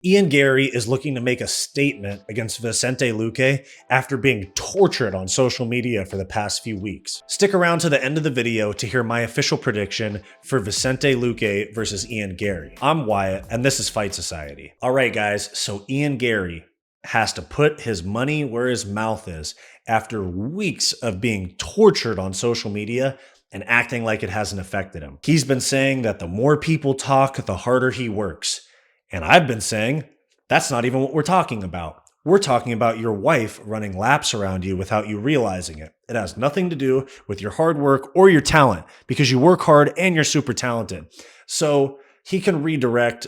Ian Garry is looking to make a statement against Vicente Luque after being tortured on social media for the past few weeks. Stick around to the end of the video to hear my official prediction for Vicente Luque versus Ian Garry. I'm Wyatt, and this is Fight Society. Alright guys, so Ian Garry has to put his money where his mouth is after weeks of being tortured on social media and acting like it hasn't affected him. He's been saying that the more people talk, the harder he works. And I've been saying, that's not even what we're talking about. We're talking about your wife running laps around you without you realizing it. It has nothing to do with your hard work or your talent because you work hard and you're super talented. So he can redirect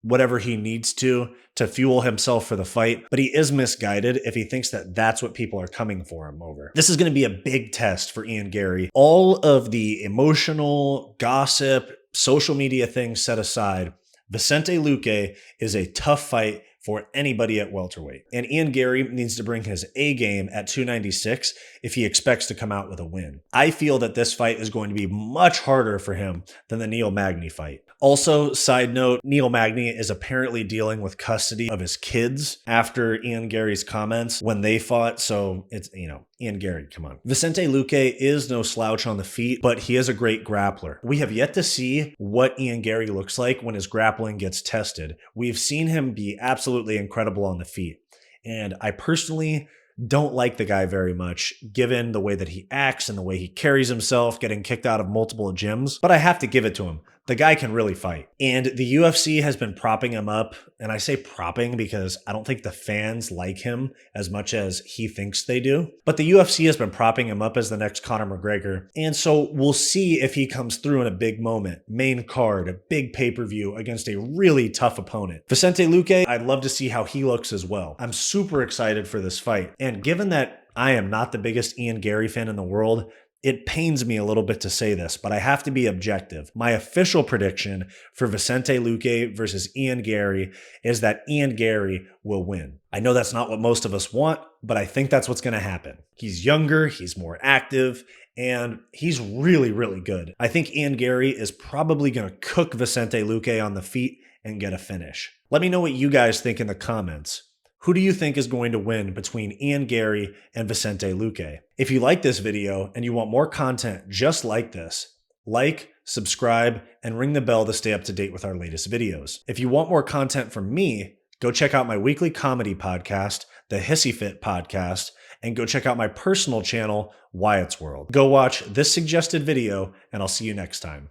whatever he needs to fuel himself for the fight, but he is misguided if he thinks that that's what people are coming for him over. This is going to be a big test for Ian Garry. All of the emotional, gossip, social media things set aside, Vicente Luque is a tough fight for anybody at welterweight. And Ian Garry needs to bring his A game at 296 if he expects to come out with a win. I feel that this fight is going to be much harder for him than the Neil Magny fight. Also, side note, Neil Magny is apparently dealing with custody of his kids after Ian Garry's comments when they fought. So it's, Ian Garry, come on. Vicente Luque is no slouch on the feet, but he is a great grappler. We have yet to see what Ian Garry looks like when his grappling gets tested. We've seen him be absolutely incredible on the feet. And I personally don't like the guy very much, given the way that he acts and the way he carries himself, getting kicked out of multiple gyms. But I have to give it to him. The guy can really fight. And the UFC has been propping him up. And I say propping because I don't think the fans like him as much as he thinks they do. But the UFC has been propping him up as the next Conor McGregor. And so we'll see if he comes through in a big moment. Main card, a big pay-per-view against a really tough opponent. Vicente Luque, I'd love to see how he looks as well. I'm super excited for this fight. And given that I am not the biggest Ian Garry fan in the world, it pains me a little bit to say this, but I have to be objective. My official prediction for Vicente Luque versus Ian Garry is that Ian Garry will win. I know that's not what most of us want, but I think that's what's going to happen. He's younger, he's more active, and he's really, really good. I think Ian Garry is probably going to cook Vicente Luque on the feet and get a finish. Let me know what you guys think in the comments. Who do you think is going to win between Ian Garry and Vicente Luque? If you like this video and you want more content just like this, like, subscribe, and ring the bell to stay up to date with our latest videos. If you want more content from me, go check out my weekly comedy podcast, the Hissyfit podcast, and go check out my personal channel, Wyatt's World. Go watch this suggested video, and I'll see you next time.